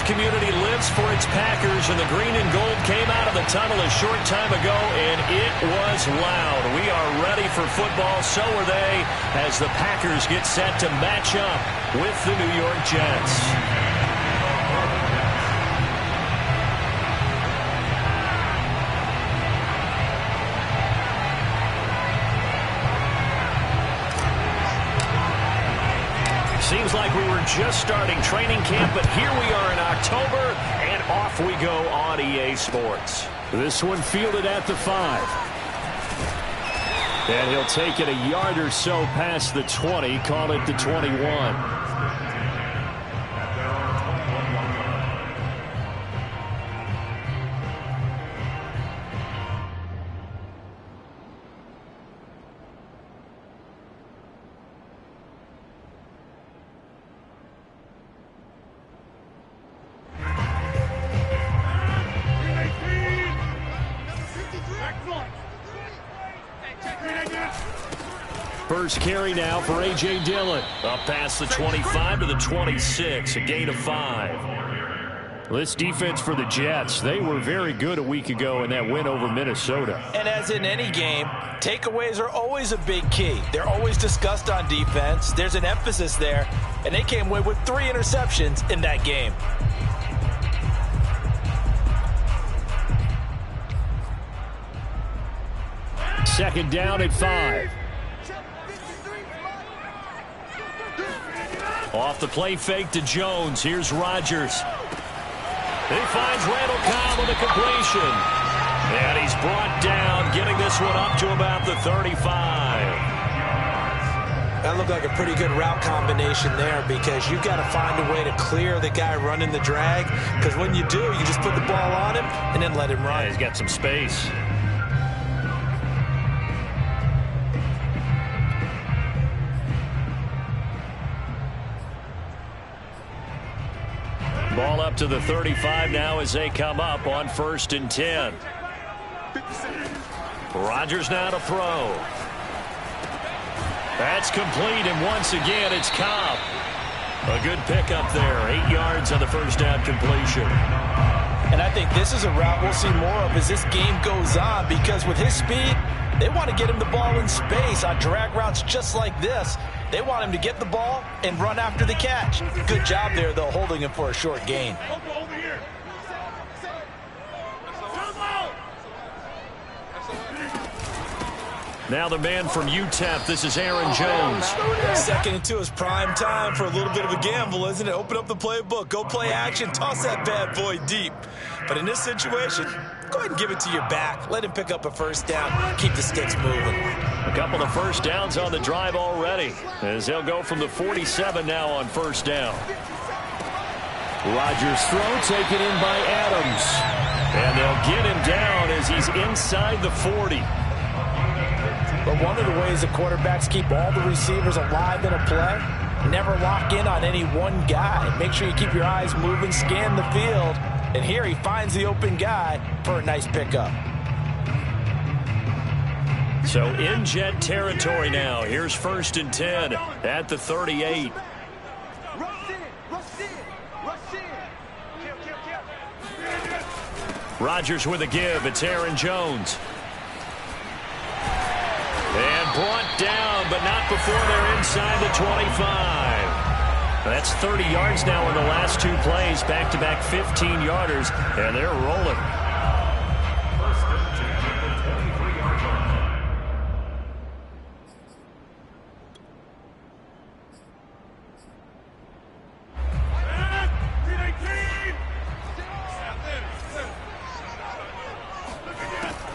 Sports community lives for its Packers, and the green and gold came out of the tunnel a short time ago, and it was loud. We are ready for football, so are they, as the Packers get set to match up with the New York Jets. Seems like we were just starting training camp, but here we are in October, and off we go on EA Sports. This one fielded at the 5. And he'll take it a yard or so past the 20, call it the 21. First carry now for A.J. Dillon. Up past the 25 to the 26, a gain of 5. This defense for the Jets, they were very good a week ago in that win over Minnesota. And as in any game, takeaways are always a big key. They're always discussed on defense. There's an emphasis there, and they came away with 3 interceptions in that game. Second down at 5. Off the play fake to Jones. Here's Rodgers. He finds Randall Cobb with a completion. And he's brought down, getting this one up to about the 35. That looked like a pretty good route combination there, because you've got to find a way to clear the guy running the drag, because when you do, you just put the ball on him and then let him run. Yeah, he's got some space. Ball up to the 35 now as they come up on 1st and 10. Rodgers now to throw. That's complete, and once again it's Cobb. A good pickup there. 8 yards on the first down completion. And I think this is a route we'll see more of as this game goes on, because with his speed, they want to get him the ball in space on drag routes just like this. They want him to get the ball and run after the catch. Good job there, though, holding him for a short gain. Now the man from UTEP, this is Aaron Jones. 2nd and 2 is prime time for a little bit of a gamble, isn't it? Open up the playbook, go play action, toss that bad boy deep. But in this situation, go ahead and give it to your back. Let him pick up a first down, keep the sticks moving. A couple of first downs on the drive already, as they'll go from the 47 now on 1st down. Rodgers' throw taken in by Adams. And they'll get him down as he's inside the 40. But one of the ways the quarterbacks keep all the receivers alive in a play, never lock in on any one guy. Make sure you keep your eyes moving, scan the field. And here he finds the open guy for a nice pickup. So in Jet territory now. Here's 1st and 10 at the 38. Rodgers with a give. It's Aaron Jones. And brought down, but not before they're inside the 25. That's 30 yards now in the last 2 plays. Back-to-back 15-yarders, and they're rolling.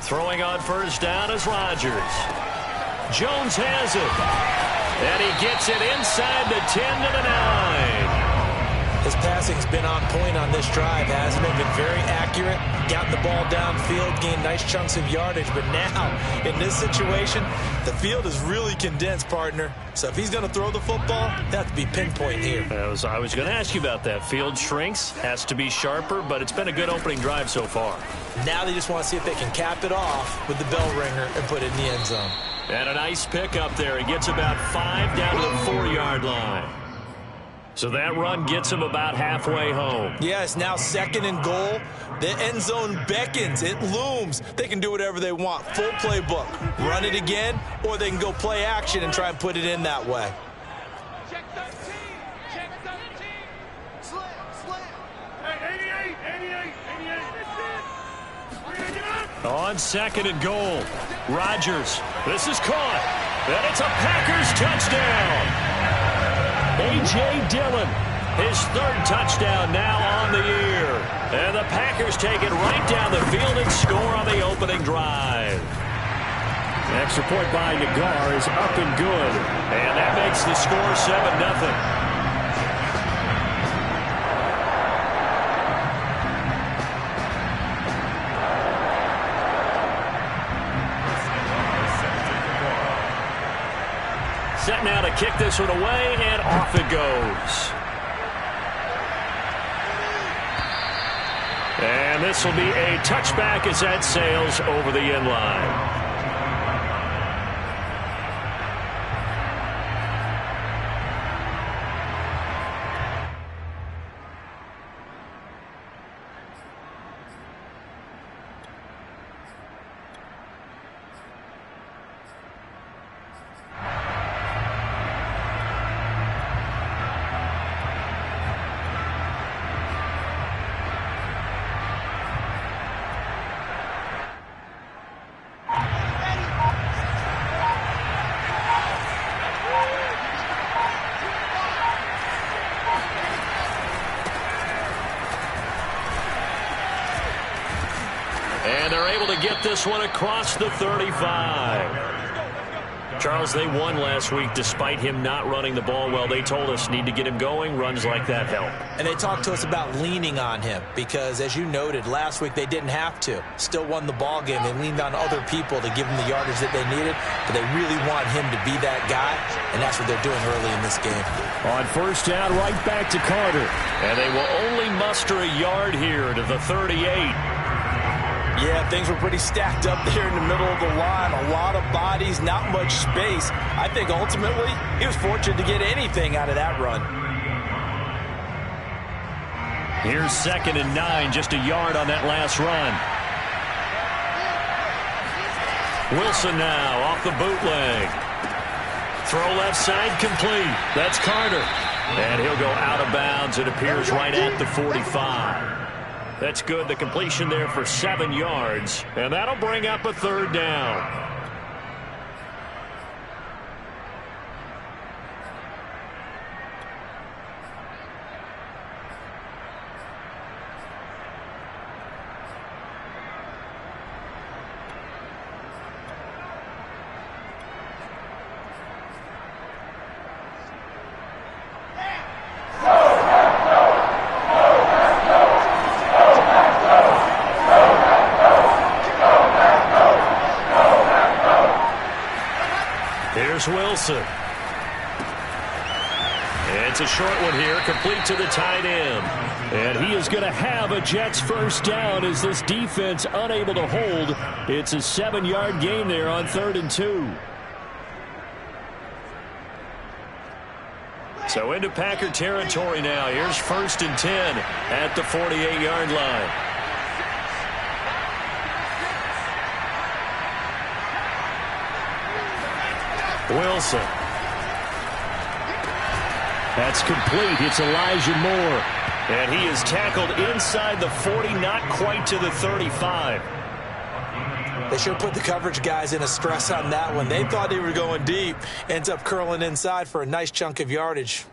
Throwing on 1st down is Rodgers. Jones has it. And he gets it inside the 10 to the 9. His passing's been on point on this drive, hasn't it? Been very accurate, gotten the ball downfield, gained nice chunks of yardage. But now, in this situation, the field is really condensed, partner. So if he's going to throw the football, that has to be pinpoint here. I was going to ask you about that. Field shrinks, has to be sharper, but it's been a good opening drive so far. Now they just want to see if they can cap it off with the bell ringer and put it in the end zone. And a nice pick up there. He gets about 5 down to the 4-yard line. So that run gets him about halfway home. Yeah, it's now 2nd and goal. The end zone beckons. It looms. They can do whatever they want. Full playbook. Run it again, or they can go play action and try and put it in that way. Check 13. Check 13. Slam. Hey, 88. On 2nd and goal, Rodgers. This is caught. And it's a Packers touchdown. A.J. Dillon, his 3rd touchdown now on the year. And the Packers take it right down the field and score on the opening drive. Extra point by Nagar is up and good. And that makes the score 7-0. Set now to kick this one away, and off it goes. And this will be a touchback as that sails over the end line. And they're able to get this one across the 35. Charles, they won last week despite him not running the ball well. They told us need to get him going. Runs like that help. And they talked to us about leaning on him because, as you noted, last week they didn't have to. Still won the ball game. They leaned on other people to give them the yardage that they needed, but they really want him to be that guy, and that's what they're doing early in this game. On 1st down, right back to Carter. And they will only muster a yard here to the 38. Yeah, things were pretty stacked up there in the middle of the line. A lot of bodies, not much space. I think ultimately he was fortunate to get anything out of that run. Here's 2nd and 9, just a yard on that last run. Wilson now off the bootleg. Throw left side complete. That's Carter. And he'll go out of bounds. It appears right at the 45. That's good. The completion there for 7 yards. And that'll bring up a 3rd down. Here's Wilson. It's a short one here, complete to the tight end. And he is going to have a Jets 1st down as this defense unable to hold. It's a 7-yard gain there on 3rd and 2. So into Packer territory now. Here's 1st and 10 at the 48-yard line. Wilson. That's complete. It's Elijah Moore. And he is tackled inside the 40, not quite to the 35. They sure put the coverage guys in a stress on that one. They thought they were going deep. Ends up curling inside for a nice chunk of yardage.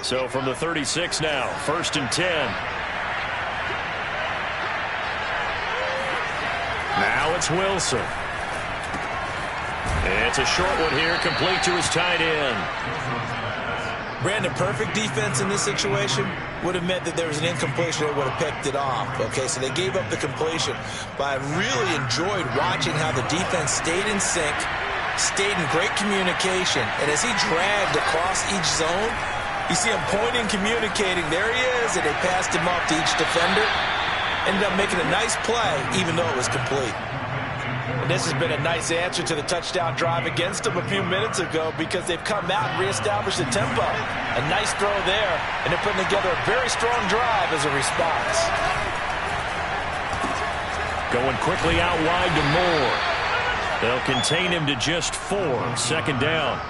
So from the 36 now, 1st and 10. Now it's Wilson. It's a short one here, complete to his tight end. Brandon, perfect defense in this situation would have meant that there was an incompletion. They would have picked it off. Okay, so they gave up the completion. But I really enjoyed watching how the defense stayed in sync, stayed in great communication. And as he dragged across each zone, you see him pointing, communicating. There he is, and they passed him off to each defender. Ended up making a nice play, even though it was complete. And this has been a nice answer to the touchdown drive against them a few minutes ago because they've come out and reestablished the tempo. A nice throw there, and they're putting together a very strong drive as a response. Going quickly out wide to Moore. They'll contain him to just 4. 2nd down.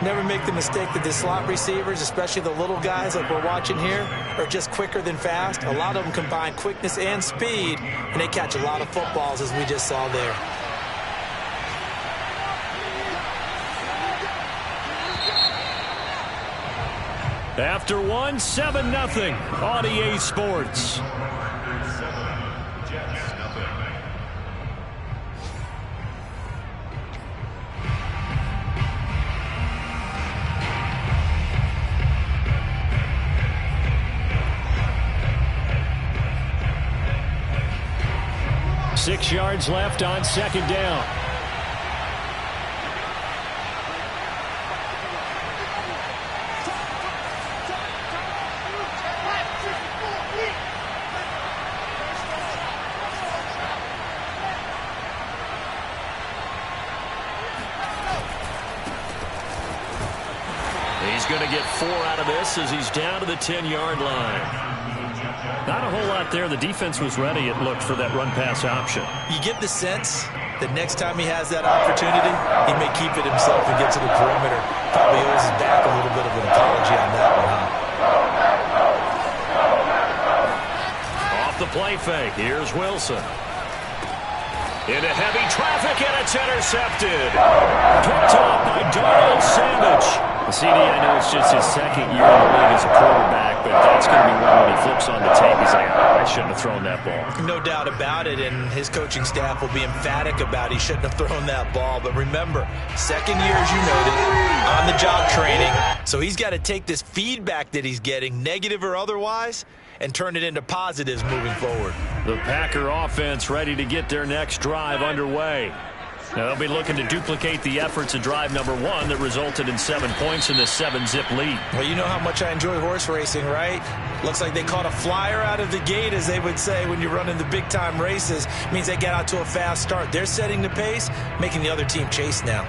Never make the mistake that the slot receivers, especially the little guys like we're watching here, are just quicker than fast. A lot of them combine quickness and speed, and they catch a lot of footballs, as we just saw there. After 7-0 on EA Sports. Six yards left on 2nd down. He's going to get 4 out of this as he's down to the 10-yard line. Not a whole lot there. The defense was ready, it looked, for that run-pass option. You get the sense that next time he has that opportunity, he may keep it himself and get to the perimeter. Probably owes his back a little bit of an apology on that one, huh? Off the play fake, here's Wilson. Into heavy traffic, and it's intercepted. Picked off by Darnell Savage. CD, I know it's just his 2nd year in the league as a quarterback, but that's going to be one when he flips on the tape. He's like, I shouldn't have thrown that ball. No doubt about it, and his coaching staff will be emphatic about he shouldn't have thrown that ball. But remember, 2nd year, as you noted, on-the-job training. So he's got to take this feedback that he's getting, negative or otherwise, and turn it into positives moving forward. The Packer offense ready to get their next drive underway. Now they'll be looking to duplicate the efforts of drive number 1 that resulted in 7 points in the 7-zip lead. Well, you know how much I enjoy horse racing, right? Looks like they caught a flyer out of the gate, as they would say when you're running the big-time races. It means they get out to a fast start. They're setting the pace, making the other team chase now.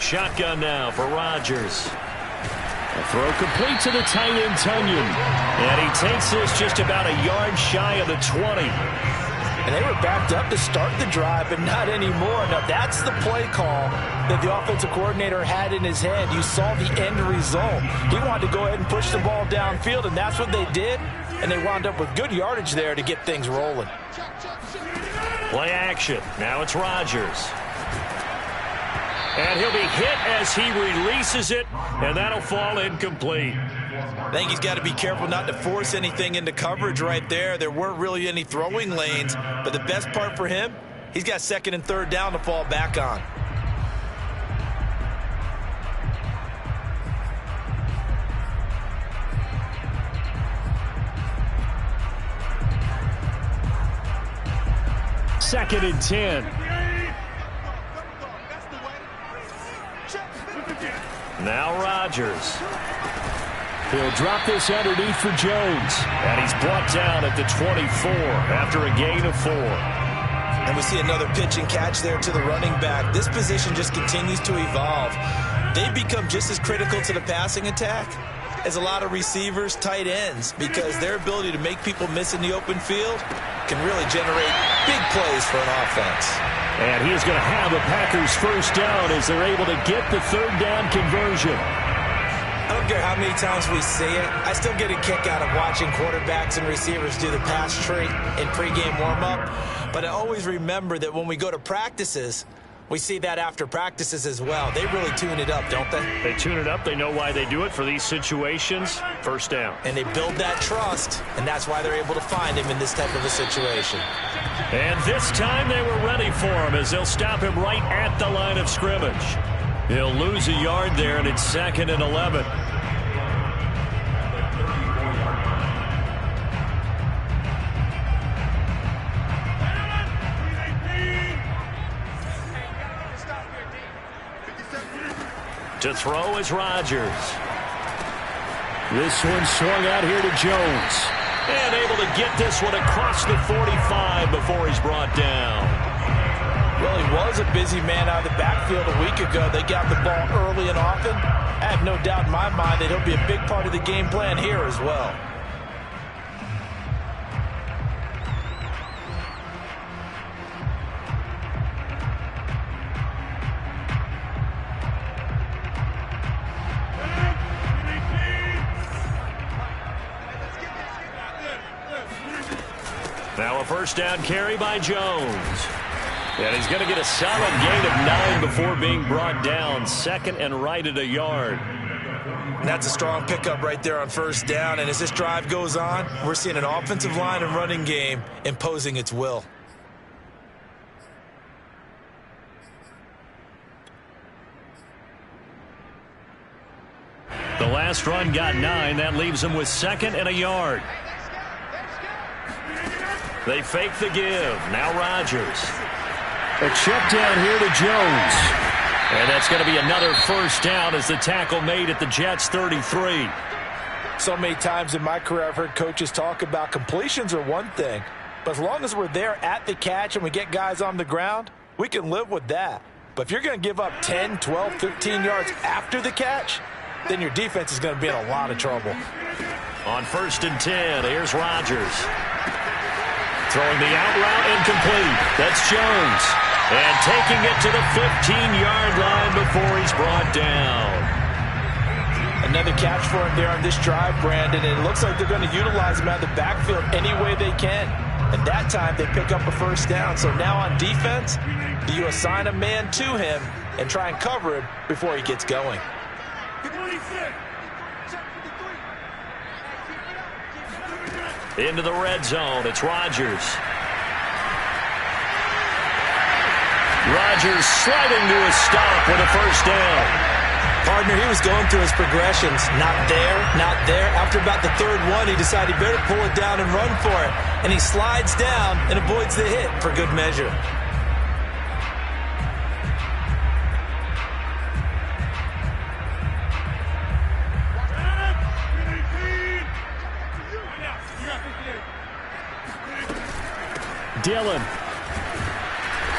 Shotgun now for Rodgers. A throw complete to the tight end, Tunyon. And he takes this just about a yard shy of the 20. And they were backed up to start the drive, but not anymore. Now, that's the play call that the offensive coordinator had in his head. You saw the end result. He wanted to go ahead and push the ball downfield, and that's what they did. And they wound up with good yardage there to get things rolling. Play action. Now it's Rodgers. And he'll be hit as he releases it, and that'll fall incomplete. I think he's got to be careful not to force anything into coverage right there. There weren't really any throwing lanes, but the best part for him, he's got 2nd and 3rd down to fall back on. Second and 10. Now Rodgers. He'll drop this underneath for Jones. And he's brought down at the 24 after a gain of 4. And we see another pitch and catch there to the running back. This position just continues to evolve. They've become just as critical to the passing attack is a lot of receivers, tight ends, because their ability to make people miss in the open field can really generate big plays for an offense. And he is going to have a Packers first down as they're able to get the third down conversion. I don't care how many times we see it. I still get a kick out of watching quarterbacks and receivers do the pass tree in pregame warm-up. But I always remember that when we go to practices, we see that after practices as well. They really tune it up, don't they? They tune it up. They know why they do it for these situations. First down. And they build that trust, and that's why they're able to find him in this type of a situation. And this time they were ready for him as they'll stop him right at the line of scrimmage. He'll lose a yard there, and it's 2nd and 11. To throw is Rodgers. This one swung out here to Jones. And able to get this one across the 45 before he's brought down. Well, he was a busy man out of the backfield a week ago. They got the ball early and often. I have no doubt in my mind that he'll be a big part of the game plan here as well. Now a first down carry by Jones. And he's going to get a solid gain of 9 before being brought down. 2nd and right at a yard. That's a strong pickup right there on first down. And as this drive goes on, we're seeing an offensive line and running game imposing its will. The last run got 9. That leaves him with 2nd and a yard. They fake the give. Now Rodgers. A check down here to Jones. And that's going to be another first down as the tackle made at the Jets' 33. So many times in my career I've heard coaches talk about completions are one thing. But as long as we're there at the catch and we get guys on the ground, we can live with that. But if you're going to give up 10, 12, 13 yards after the catch, then your defense is going to be in a lot of trouble. On 1st and 10, here's Rodgers. Throwing the out route incomplete. That's Jones. And taking it to the 15-yard line before he's brought down. Another catch for him there on this drive, Brandon. And it looks like they're going to utilize him out of the backfield any way they can. And that time they pick up a first down. So now on defense, do you assign a man to him and try and cover him before he gets going? Into the red zone. It's Rodgers. Rodgers sliding to a stop with a first down. Partner, he was going through his progressions. Not there, not there. After about the third one, he decided he better pull it down and run for it. And he slides down and avoids the hit for good measure. Dillon.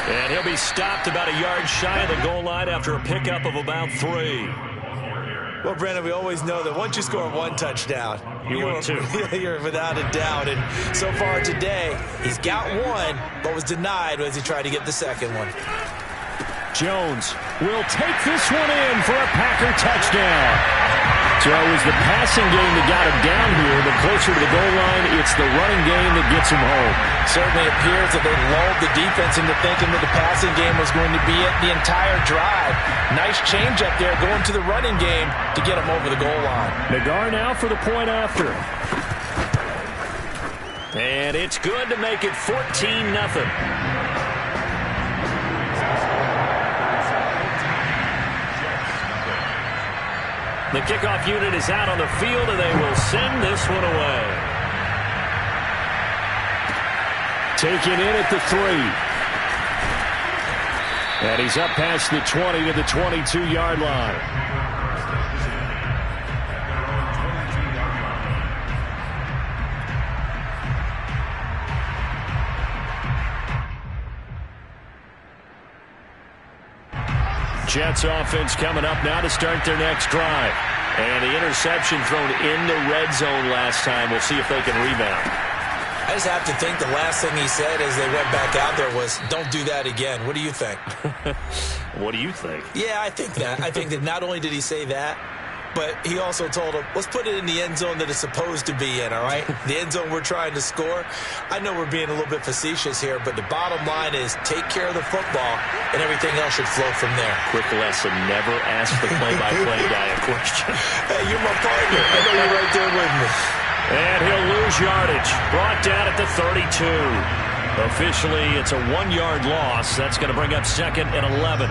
And he'll be stopped about a yard shy of the goal line after a pickup of about 3. Well, Brandon, we always know that once you score one touchdown, you're without a doubt. And so far today, he's got one, but was denied as he tried to get the second one. Jones will take this one in for a Packer touchdown. So it was the passing game that got him down here, but closer to the goal line, it's the running game that gets him home. Certainly appears that they lulled the defense into thinking that the passing game was going to be it the entire drive. Nice change up there going to the running game to get him over the goal line. Nagar now for the point after. And it's good to make it 14-0. The kickoff unit is out on the field, and they will send this one away. Taken in at the 3. And he's up past the 20 to the 22-yard line. Jets offense coming up now to start their next drive. And the interception thrown in the red zone last time. We'll see if they can rebound. I just have to think the last thing he said as they went back out there was, don't do that again. What do you think? What do you think? Yeah, I think that. I think that not only did he say that, but he also told him, let's put it in the end zone that it's supposed to be in, all right? The end zone we're trying to score. I know we're being a little bit facetious here, but the bottom line is take care of the football, and everything else should flow from there. Quick lesson, never ask the play-by-play guy a question. Hey, you're my partner. I know you're right there with me. And he'll lose yardage. Brought down at the 32. Officially, it's a 1-yard loss. That's going to bring up 2nd and 11.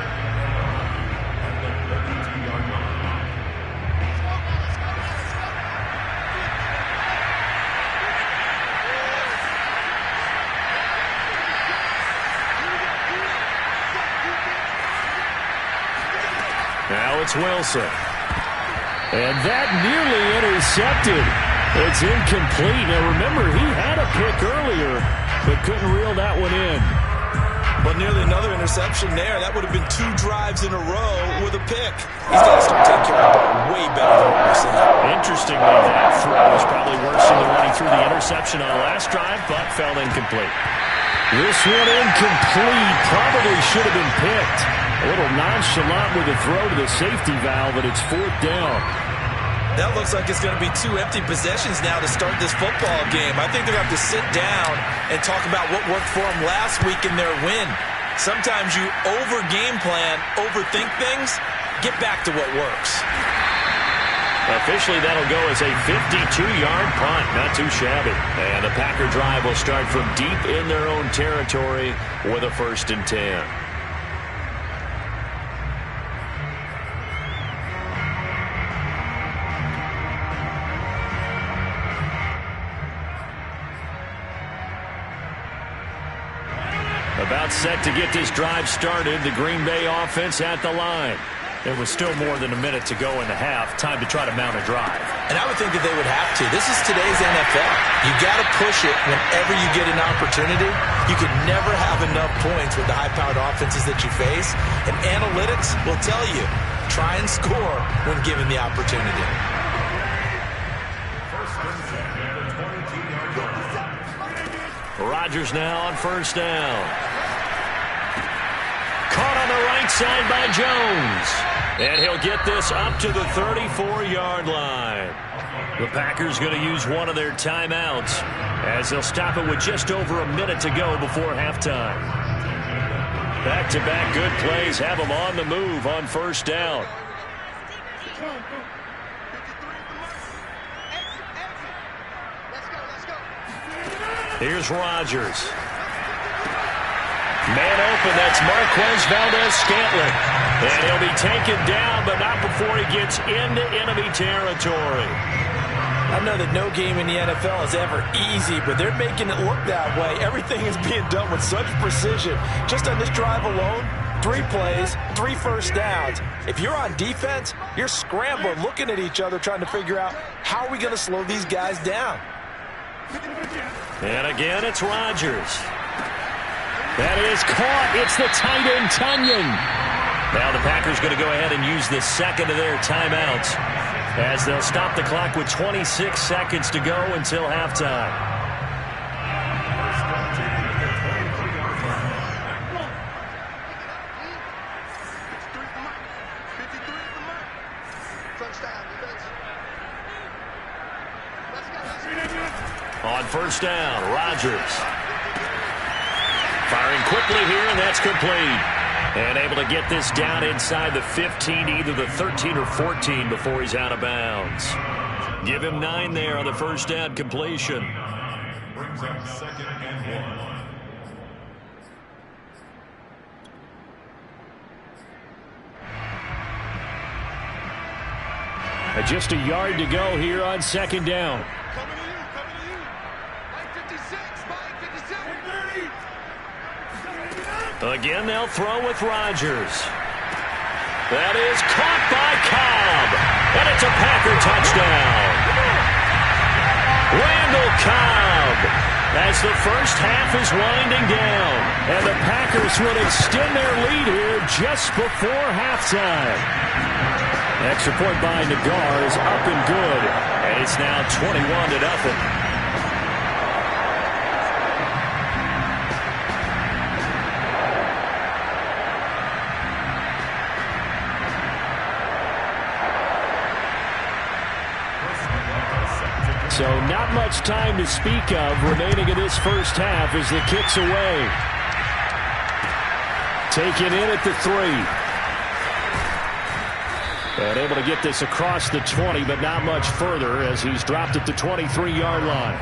Now it's Wilson. And that nearly intercepted. It's incomplete. Now remember, he had a pick earlier, but couldn't reel that one in. But nearly another interception there. That would have been 2 drives in a row with a pick. He's got to start taking care of the ball way better than what we're seeing. Interestingly, that throw was probably worse than the one he threw the interception on last drive, but fell incomplete. This one incomplete. Probably should have been picked. A little nonchalant with a throw to the safety valve, and it's 4th down. That looks like it's going to be 2 empty possessions now to start this football game. I think they're going to have to sit down and talk about what worked for them last week in their win. Sometimes you over-game plan, overthink things, get back to what works. Officially, that'll go as a 52-yard punt. Not too shabby. And the Packer drive will start from deep in their own territory with a 1st and 10. About set to get this drive started. The Green Bay offense at the line. There was still more than a minute to go in the half. Time to try to mount a drive. And I would think that they would have to. This is today's NFL. You got to push it whenever you get an opportunity. You can never have enough points with the high-powered offenses that you face. And analytics will tell you, try and score when given the opportunity. Rodgers now on 1st down. Caught on the right side by Jones. And he'll get this up to the 34-yard line. The Packers going to use one of their timeouts as they'll stop it with just over a minute to go before halftime. Back-to-back good plays have them on the move on 1st down. Here's Rodgers. Man open, that's Marquez Valdez-Scantling. And he'll be taken down, but not before he gets into enemy territory. I know that no game in the NFL is ever easy, but they're making it look that way. Everything is being done with such precision. Just on this drive alone, 3 plays, 3 first downs. If you're on defense, you're scrambling, looking at each other, trying to figure out how are we going to slow these guys down. And again, it's Rodgers. That is caught. It's the tight end, Tunyon. Now the Packers going to go ahead and use the 2nd of their timeouts as they'll stop the clock with 26 seconds to go until halftime. On 1st down, Rodgers. Firing quickly here, and that's complete. And able to get this down inside the 15, either the 13 or 14 before he's out of bounds. Give him 9 there on the 1st down completion. Brings up 2nd and 1. Just a yard to go here on 2nd down. Again, they'll throw with Rodgers. That is caught by Cobb. And it's a Packer touchdown. Randall Cobb. As the first half is winding down. And the Packers would extend their lead here just before halftime. Extra point by Nagar is up and good. And it's now 21-0. So not much time to speak of remaining in this first half as the kick's away. Taken in at the 3. And able to get this across the 20, but not much further as he's dropped at the 23-yard line.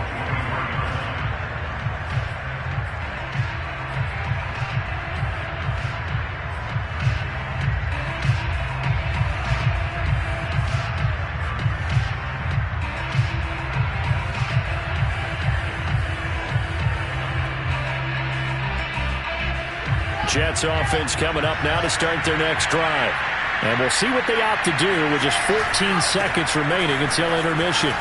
Jets offense coming up now to start their next drive. And we'll see what they opt to do with just 14 seconds remaining until intermission.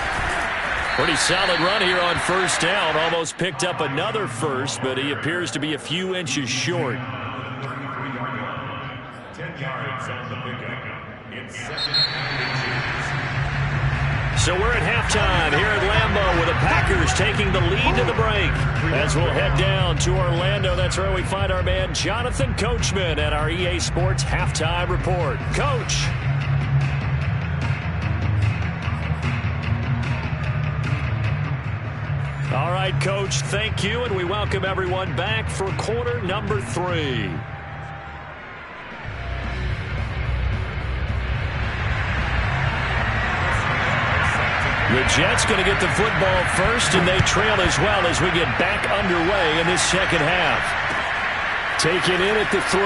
Pretty solid run here on first down. Almost picked up another first, but he appears to be a few inches short. 10 yards on the pickup. It's second and 2. So we're at halftime here at Lambeau with the Packers taking the lead to the break. As we'll head down to Orlando, that's where we find our man Jonathan Coachman at our EA Sports Halftime Report. Coach. All right, Coach, thank you, and we welcome everyone back for quarter number 3. The Jets going to get the football first, and they trail as well as we get back underway in this second half. Taken in at the 3.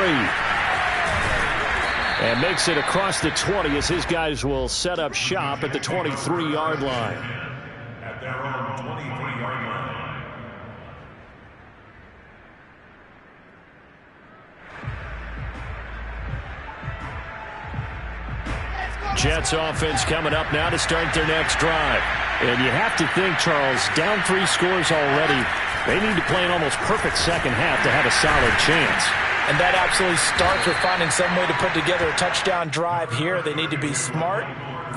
And makes it across the 20 as his guys will set up shop at the 23-yard line. At their own 23-yard line. Jets offense coming up now to start their next drive. And you have to think, Charles, down 3 scores already. They need to play an almost perfect second half to have a solid chance. And that absolutely starts with finding some way to put together a touchdown drive here. They need to be smart,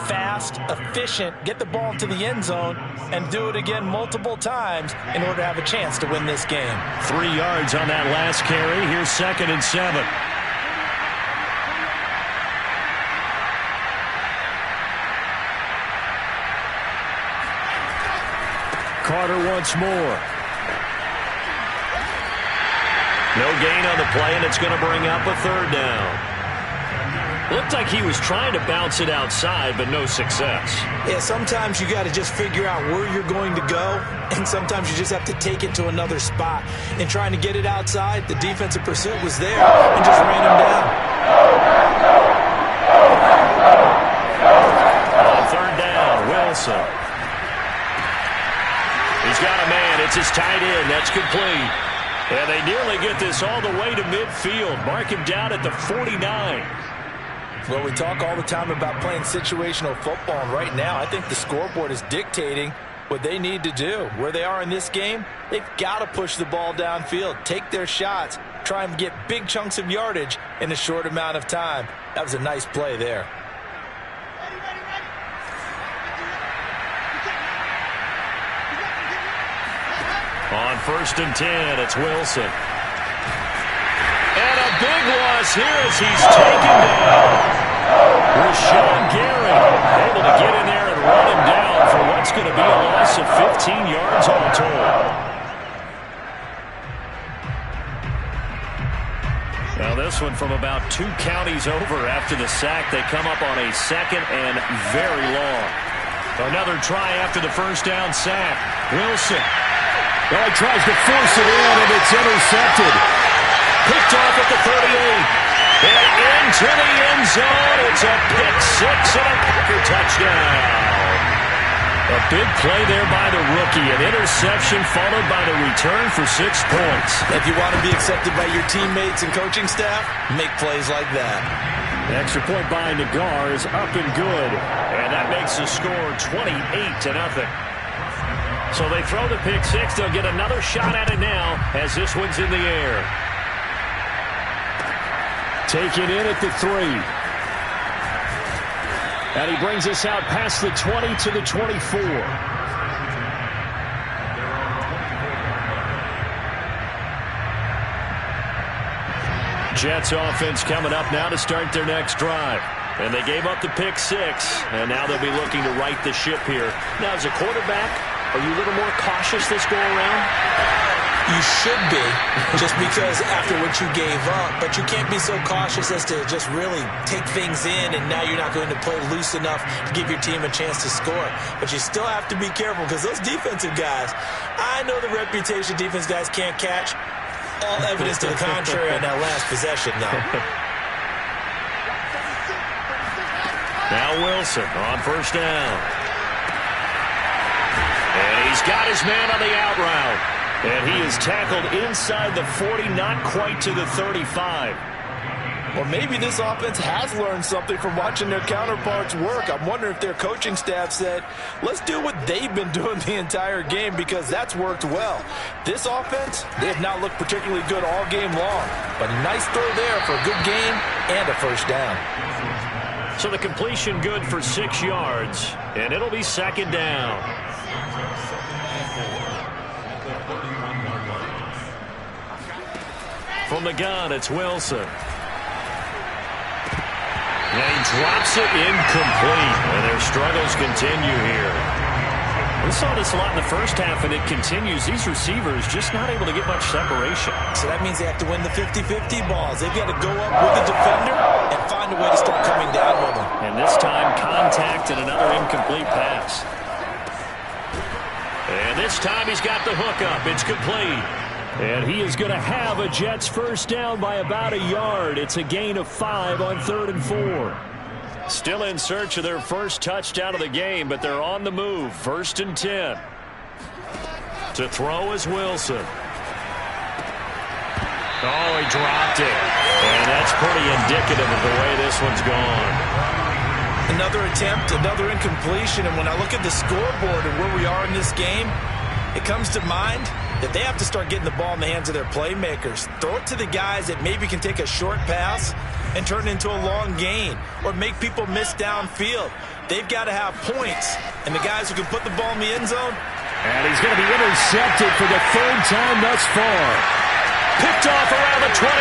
fast, efficient, get the ball into the end zone, and do it again multiple times in order to have a chance to win this game. 3 yards on that last carry. Here's 2nd and 7. Carter once more. No gain on the play, and it's going to bring up a 3rd down. Looked like he was trying to bounce it outside, but no success. Yeah, sometimes you got to just figure out where you're going to go, and sometimes you just have to take it to another spot. In trying to get it outside, the defensive pursuit was there and just ran him down. On 3rd down, Wilson. He's got a man. It's his tight end. That's complete. And they nearly get this all the way to midfield. Mark him down at the 49. Well, we talk all the time about playing situational football, and right now I think the scoreboard is dictating what they need to do. Where they are in this game, they've got to push the ball downfield, take their shots, try and get big chunks of yardage in a short amount of time. That was a nice play there. On 1st and 10, it's Wilson. And a big loss here as he's taken down. Rashawn Gary able to get in there and run him down for what's going to be a loss of 15 yards all told. Now this one from about 2 counties over after the sack. They come up on a 2nd and very long. Another try after the first down sack. Wilson. Well, he tries to force it in, and it's intercepted. Picked off at the 38. And into the end zone. It's a pick 6 and a Packer touchdown. A big play there by the rookie. An interception followed by the return for 6 points. If you want to be accepted by your teammates and coaching staff, make plays like that. Extra point by Nagar is up and good. And that makes the score 28-0. So they throw the pick 6. They'll get another shot at it now as this one's in the air. Taken in at the 3. And he brings us out past the 20 to the 24. Jets offense coming up now to start their next drive. And they gave up the pick 6, and now they'll be looking to right the ship here. Now, as a quarterback, are you a little more cautious this go-around? You should be, just because after what you gave up. But you can't be so cautious as to just really take things in, and now you're not going to play loose enough to give your team a chance to score. But you still have to be careful, because those defensive guys, I know the reputation defense guys can't catch. All evidence to the contrary on that last possession, though. Now Wilson on first down. And he's got his man on the out route. And he is tackled inside the 40, not quite to the 35. Well, maybe this offense has learned something from watching their counterparts work. I'm wondering if their coaching staff said, let's do what they've been doing the entire game, because that's worked well. This offense, they have not looked particularly good all game long. But a nice throw there for a good gain and a first down. So the completion good for 6 yards, and it'll be second down. From the gun, it's Wilson. And he drops it incomplete, and their struggles continue here. We saw this a lot in the first half, and it continues. These receivers just not able to get much separation. So that means they have to win the 50-50 balls. They've got to go up with the defender and find a way to start coming down with them. And this time, contact and another incomplete pass. And this time, he's got the hook up. It's complete. And he is going to have a Jets first down by about a yard. It's a gain of 5 on 3rd and 4. Still in search of their first touchdown of the game, but they're on the move. 1st and 10. To throw is Wilson. Oh, he dropped it. And that's pretty indicative of the way this one's gone. Another attempt, another incompletion. And when I look at the scoreboard and where we are in this game, it comes to mind that they have to start getting the ball in the hands of their playmakers. Throw it to the guys that maybe can take a short pass and turn it into a long gain, or make people miss downfield. They've got to have points, and the guys who can put the ball in the end zone. And he's going to be intercepted for the 3rd time thus far. Picked off around the 27,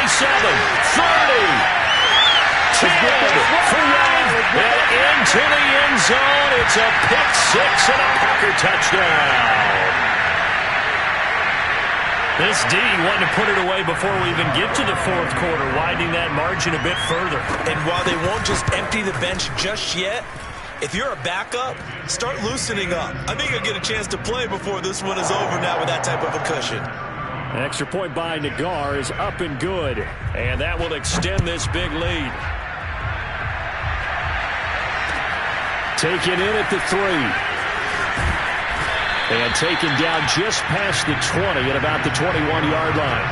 30. 10 for one, and into the end zone. It's a pick 6 and a Packer touchdown. This D wanting to put it away before we even get to the 4th quarter, widening that margin a bit further. And while they won't just empty the bench just yet, if you're a backup, start loosening up. I think you'll get a chance to play before this one is over now with that type of a cushion. An extra point by Nagar is up and good, and that will extend this big lead. Taken in at the 3. And taken down just past the 20 at about the 21-yard line.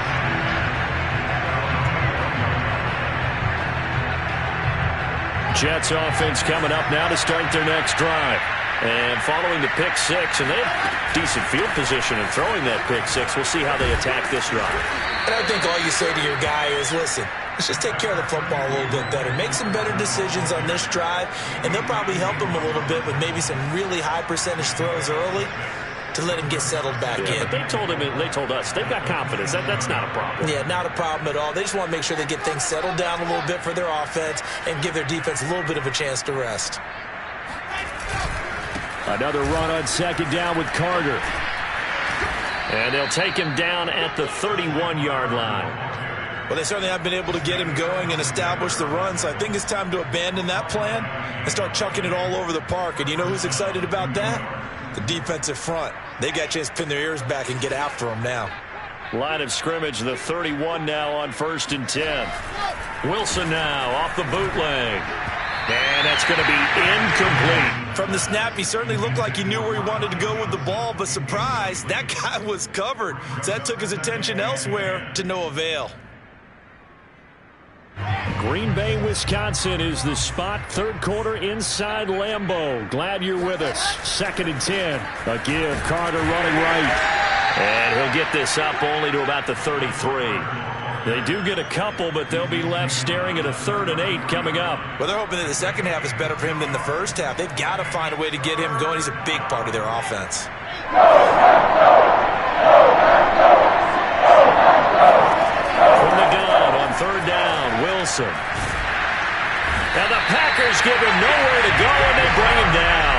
Jets offense coming up now to start their next drive. And following the pick 6, and they have decent field position in throwing that pick 6. We'll see how they attack this drive. And I think all you say to your guy is, listen, let's just take care of the football a little bit better. Make some better decisions on this drive, and they'll probably help him a little bit with maybe some really high percentage throws early to let him get settled back in. But they told us they've got confidence. That's not a problem. Yeah, not a problem at all. They just want to make sure they get things settled down a little bit for their offense and give their defense a little bit of a chance to rest. Another run on 2nd down with Carter. And they'll take him down at the 31-yard line. Well, they certainly have been able to get him going and establish the run, so I think it's time to abandon that plan and start chucking it all over the park. And you know who's excited about that? The defensive front. They got a chance to pin their ears back and get after them now. Line of scrimmage, the 31 now on 1st and 10. Wilson now off the bootleg. And that's going to be incomplete. From the snap, he certainly looked like he knew where he wanted to go with the ball, but surprise, that guy was covered. So that took his attention elsewhere to no avail. Green Bay, Wisconsin is the spot. 3rd quarter inside Lambeau. Glad you're with us. 2nd and 10. A give. Carter running right. And he'll get this up only to about the 33. They do get a couple, but they'll be left staring at a 3rd and 8 coming up. Well, they're hoping that the second half is better for him than the first half. They've got to find a way to get him going. He's a big part of their offense. From the gun on 3rd down, Wilson. And the Packers give him nowhere to go, and they bring him down.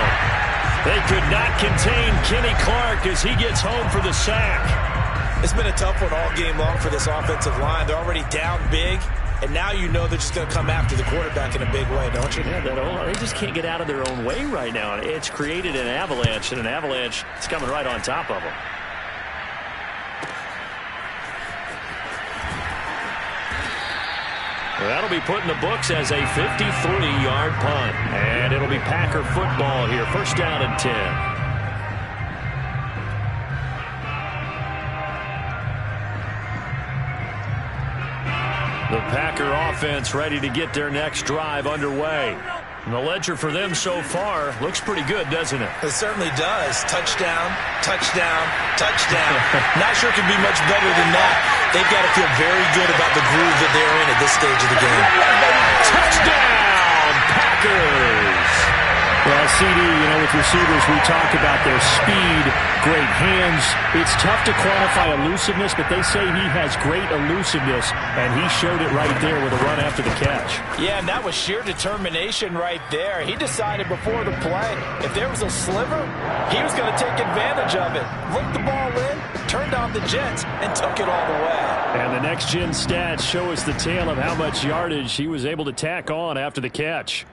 They could not contain Kenny Clark as he gets home for the sack. It's been a tough one all game long for this offensive line. They're already down big, and now you know they're just going to come after the quarterback in a big way, don't you? Yeah, they just can't get out of their own way right now. It's created an avalanche, and an avalanche is coming right on top of them. Well, that'll be put in the books as a 53-yard punt. And it'll be Packer football here. 1st down and 10. The Packer offense ready to get their next drive underway. And the ledger for them so far looks pretty good, doesn't it? It certainly does. Touchdown, touchdown, touchdown. Not sure it could be much better than that. They've got to feel very good about the groove that they're in at this stage of the game. Touchdown, Packers! Well, CD, with receivers, we talk about their speed, great hands. It's tough to quantify elusiveness, but they say he has great elusiveness, and he showed it right there with a run after the catch. Yeah, and that was sheer determination right there. He decided before the play, if there was a sliver, he was going to take advantage of it. Looked the ball in, turned on the Jets, and took it all the way. And the next-gen stats show us the tale of how much yardage he was able to tack on after the catch.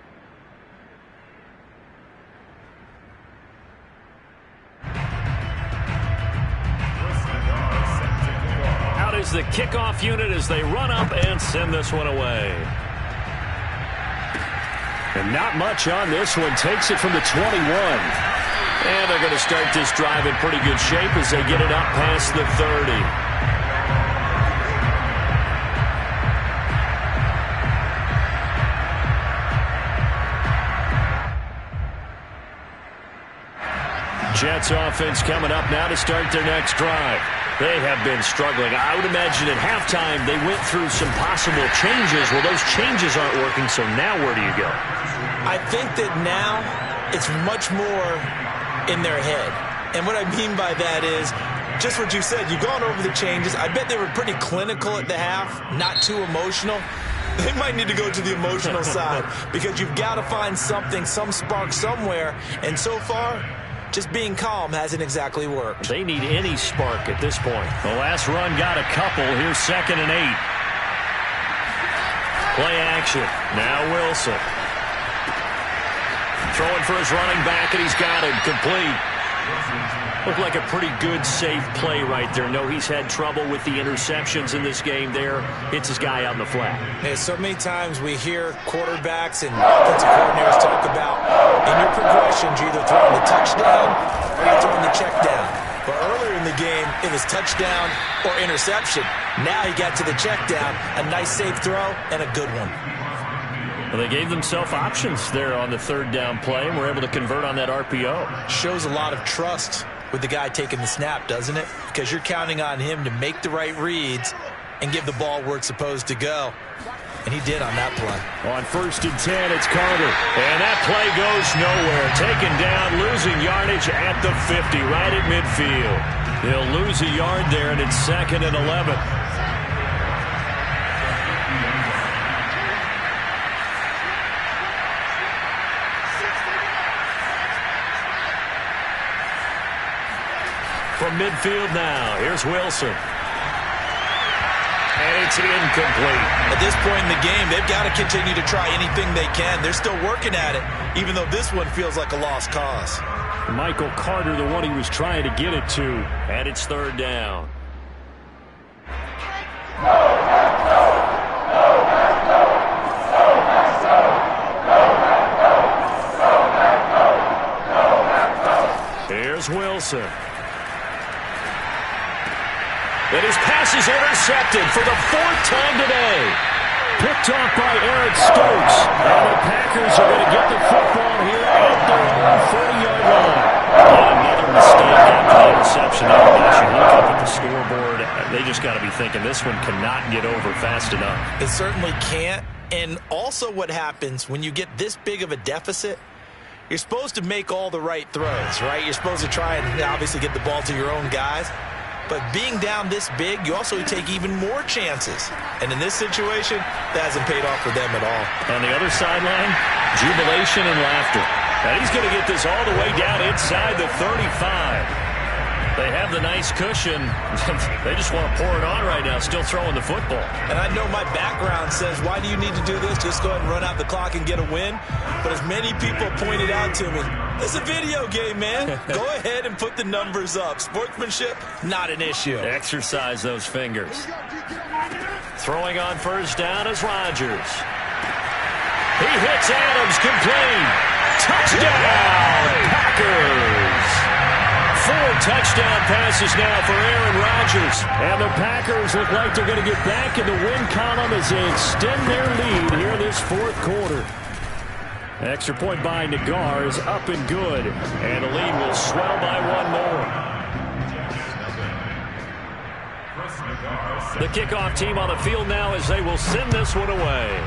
Is the kickoff unit as they run up and send this one away. And not much on this one. Takes it from the 21. And they're going to start this drive in pretty good shape as they get it up past the 30. Jets offense coming up now to start their next drive. They have been struggling. I would imagine at halftime they went through some possible changes. Well, those changes aren't working, so now where do you go? I think that now it's much more in their head. And what I mean by that is just what you said. You've gone over the changes. I bet they were pretty clinical at the half, not too emotional. They might need to go to the emotional side because you've got to find something, some spark somewhere. And so far, just being calm hasn't exactly worked. They need any spark at this point. The last run got a couple. Here's 2nd and 8. Play action. Now Wilson. Throwing for his running back, and he's got it complete. Looked like a pretty good, safe play right there. No, he's had trouble with the interceptions in this game there. Hits his guy out in the flat. Hey, so many times we hear quarterbacks and offensive coordinators talk about in your progressions, you're either throwing the touchdown or you're throwing the check down. But earlier in the game, it was touchdown or interception. Now he got to the check down, a nice safe throw, and a good one. Well, they gave themselves options there on the 3rd down play and were able to convert on that RPO. Shows a lot of trust with the guy taking the snap, doesn't it? Because you're counting on him to make the right reads and give the ball where it's supposed to go. And he did on that play. On 1st and 10, it's Carter. And that play goes nowhere. Taken down, losing yardage at the 50, right at midfield. They'll lose a yard there, and it's 2nd and 11. From midfield now, here's Wilson. And it's incomplete. At this point in the game, they've got to continue to try anything they can. They're still working at it, even though this one feels like a lost cause. Michael Carter, the one he was trying to get it to. And it's 3rd down. Here's Wilson. And his pass is intercepted for the 4th time today. Picked off by Eric Stokes. And the Packers are going to get the football here at their own 40-yard line. And another mistake after the interception. You should look up at the scoreboard. they just got to be thinking this one cannot get over fast enough. It certainly can't. And also what happens when you get this big of a deficit, you're supposed to make all the right throws, right? You're supposed to try and obviously get the ball to your own guys. But being down this big, you also take even more chances. And in this situation, that hasn't paid off for them at all. On the other sideline, jubilation and laughter. And he's going to get this all the way down inside the 35. They have the nice cushion. They just want to pour it on right now, still throwing the football. And I know my background says, why do you need to do this? Just go ahead and run out the clock and get a win. But as many people pointed out to me, it's a video game, man. Go ahead and put the numbers up. Sportsmanship, not an issue. Exercise those fingers. Throwing on first down is Rodgers. He hits Adams, complete. Touchdown, Packers. 4 touchdown passes now for Aaron Rodgers. And the Packers look like they're going to get back in the win column as they extend their lead here in this fourth quarter. Extra point by Nagar is up and good. And the lead will swell by 1 more. The kickoff team on the field now as they will send this one away.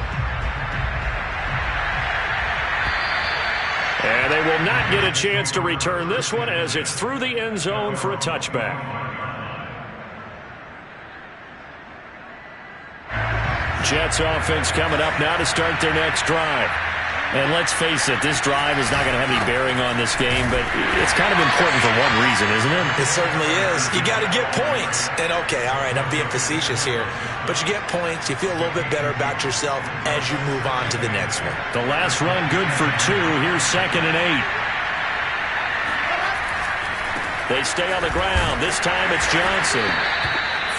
And they will not get a chance to return this one as it's through the end zone for a touchback. Jets offense coming up now to start their next drive. And let's face it, this drive is not going to have any bearing on this game, but it's kind of important for one reason, isn't it? It certainly is. You got to get points. And okay, all right, I'm being facetious here, but you get points, you feel a little bit better about yourself as you move on to the next one. The last run good for 2. Here's 2nd and 8. They stay on the ground. This time it's Johnson.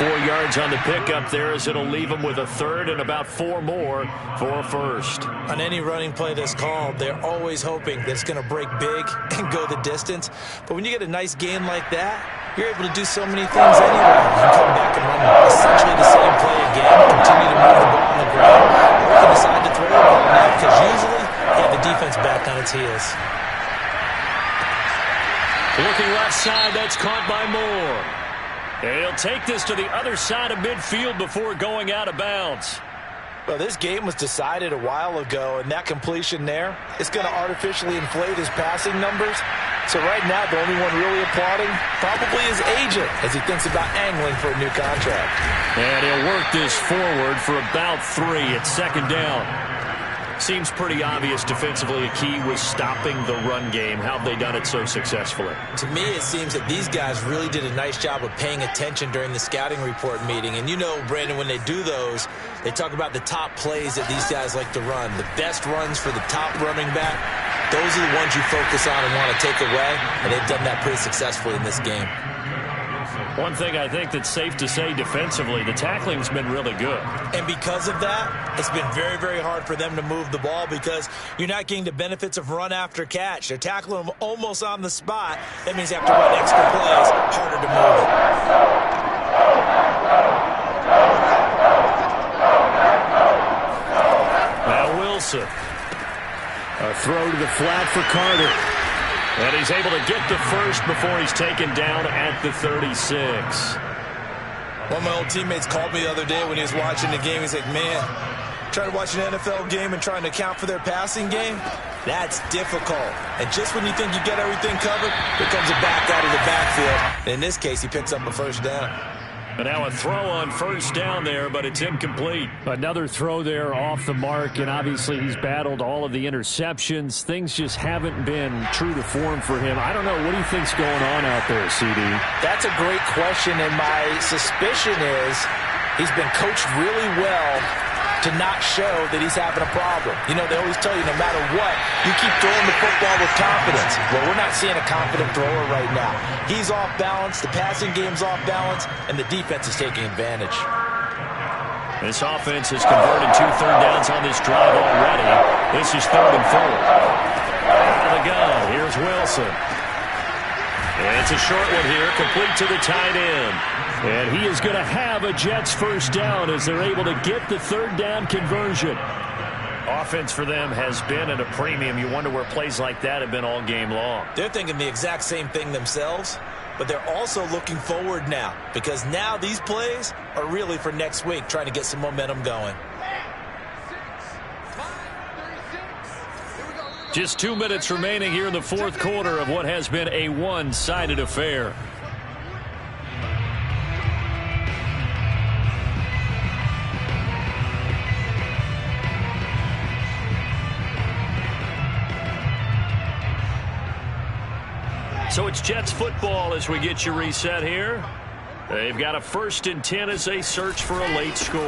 4 yards on the pickup there as it'll leave them with a 3rd and about 4 more for a first. On any running play that's called, they're always hoping that it's going to break big and go the distance. But when you get a nice gain like that, you're able to do so many things anyway. You can come back and run essentially the same play again, continue to move the ball on the ground, or you can decide to throw the ball now because usually you have the defense back on its heels. Looking left side, that's caught by Moore. And he'll take this to the other side of midfield before going out of bounds. Well, this game was decided a while ago, and that completion there is going to artificially inflate his passing numbers. So right now, the only one really applauding probably his agent as he thinks about angling for a new contract. And he'll work this forward for about 3 at 2nd down. Seems pretty obvious defensively a key was stopping the run game. How have they done it so successfully? To me, it seems that these guys really did a nice job of paying attention during the scouting report meeting. And you know, Brandon, when they do those, they talk about the top plays that these guys like to run. The best runs for the top running back, those are the ones you focus on and want to take away. And they've done that pretty successfully in this game. One thing I think that's safe to say defensively, the tackling's been really good. And because of that, it's been very, very hard for them to move the ball because you're not getting the benefits of run after catch. They're tackling them almost on the spot. That means they have to run extra plays, harder to move it. Now Wilson. A throw to the flat for Carter. And he's able to get the first before he's taken down at the 36. One of my old teammates called me the other day when he was watching the game. He's like, man, trying to watch an NFL game and trying to account for their passing game, that's difficult. And just when you think you get everything covered, here comes a back out of the backfield. And in this case, he picks up a first down. And now a throw on first down there, but it's incomplete. Another throw there off the mark, and obviously he's battled all of the interceptions. Things just haven't been true to form for him. I don't know. What do you think's going on out there, CD? That's a great question, and my suspicion is he's been coached really well to not show that he's having a problem. You know, they always tell you no matter what, you keep throwing the football with confidence. Well, we're not seeing a confident thrower right now. He's off balance, the passing game's off balance, and the defense is taking advantage. This offense has converted 2 third downs on this drive already. This is 3rd and 4. Out of the gun, here's Wilson. And it's a short one here, complete to the tight end. And he is going to have a Jets first down as they're able to get the 3rd down conversion. Offense for them has been at a premium. You wonder where plays like that have been all game long. They're thinking the exact same thing themselves. but they're also looking forward now because now these plays are really for next week, trying to get some momentum going. Just 2 minutes remaining here in the fourth quarter of what has been a one-sided affair. So it's Jets football as we get you reset here. They've got a 1st and 10 as they search for a late score.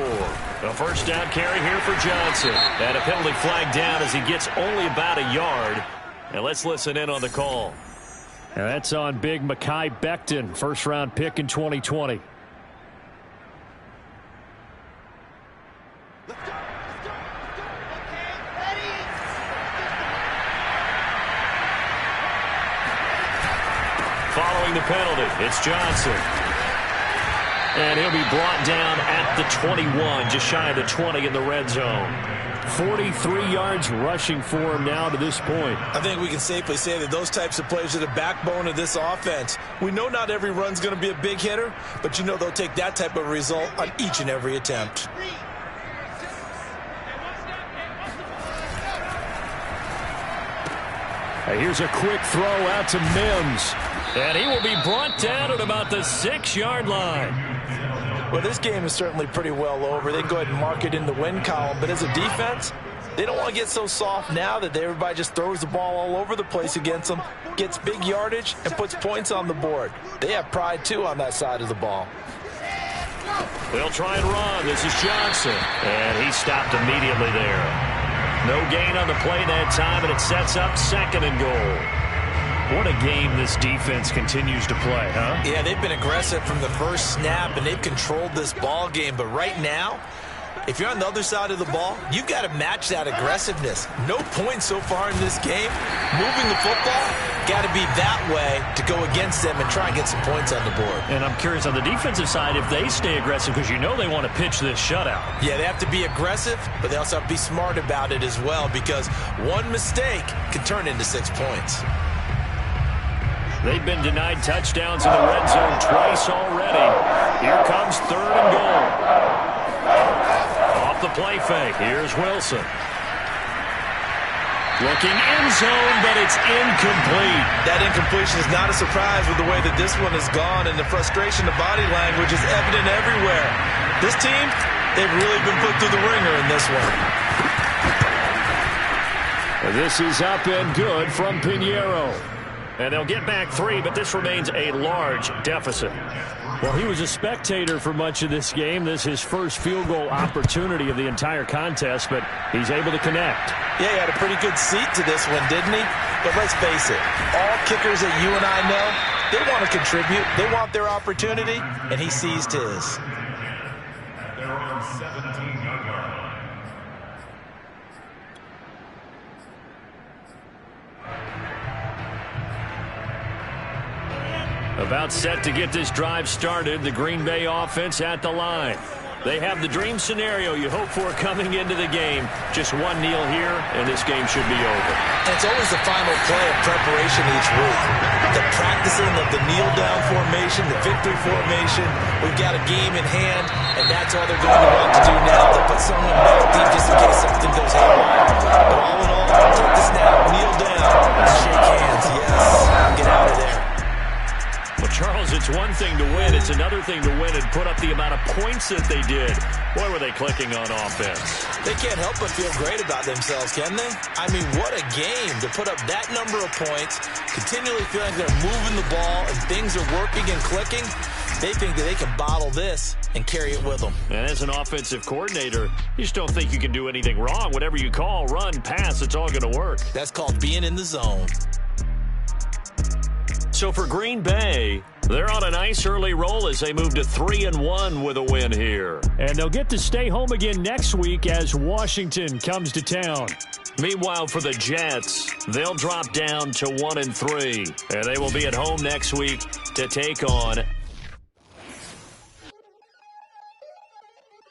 A first down carry here for Johnson. And a penalty flag down as he gets only about a yard. And let's listen in on the call. And that's on big Mekhi Becton, first-round pick in 2020. Following the penalty, it's Johnson. And he'll be brought down at the 21, just shy of the 20 in the red zone. 43 yards rushing for him now to this point. I think we can safely say that those types of plays are the backbone of this offense. We know not every run's going to be a big hitter, but you know they'll take that type of result on each and every attempt. Here's a quick throw out to Mims. And he will be brought down at about the 6-yard line. Well, this game is certainly pretty well over. They can go ahead and mark it in the win column. But as a defense, they don't want to get so soft now that everybody just throws the ball all over the place against them, gets big yardage, and puts points on the board. They have pride, too, on that side of the ball. They'll try and run. This is Johnson. And he stopped immediately there. No gain on the play that time, and it sets up 2nd and goal. What a game this defense continues to play, huh? Yeah, they've been aggressive from the first snap, and they've controlled this ball game. But right now, if you're on the other side of the ball, you've got to match that aggressiveness. No points so far in this game. Moving the football, got to be that way to go against them and try and get some points on the board. And I'm curious on the defensive side if they stay aggressive because you know they want to pitch this shutout. Yeah, they have to be aggressive, but they also have to be smart about it as well because one mistake can turn into 6 points. They've been denied touchdowns in the red zone twice already. Here comes 3rd and goal. Off the play fake. Here's Wilson. Looking end zone, but it's incomplete. That incompletion is not a surprise with the way that this one has gone, and the frustration, the body language is evident everywhere. This team, they've really been put through the ringer in this one. This is up and good from Pinheiro. And they'll get back 3, but this remains a large deficit. Well, he was a spectator for much of this game. This is his first field goal opportunity of the entire contest, but he's able to connect. Yeah, he had a pretty good seat to this one, didn't he? But let's face it, all kickers that you and I know, they want to contribute. They want their opportunity, and he seized his. There are 17-yard line. About set to get this drive started, the Green Bay offense at the line. They have the dream scenario you hope for coming into the game. Just one kneel here, and this game should be over. And it's always the final play of preparation each week. The practicing of the kneel-down formation, the victory formation. We've got a game in hand, and that's all they're going to want to do now, to put someone back deep just in case something goes haywire. But all in all, take the snap, kneel down, and shake hands. Yes, get out of there. Well, Charles, it's one thing to win. It's another thing to win and put up the amount of points that they did. Boy, were they clicking on offense. They can't help but feel great about themselves, can they? I mean, what a game to put up that number of points, continually feeling like they're moving the ball and things are working and clicking. They think that they can bottle this and carry it with them. And as an offensive coordinator, you just don't think you can do anything wrong. Whatever you call, run, pass, it's all going to work. That's called being in the zone. So for Green Bay, they're on a nice early roll as they move to 3-1 with a win here. And they'll get to stay home again next week as Washington comes to town. Meanwhile, for the Jets, they'll drop down to 1-3. And they will be at home next week to take on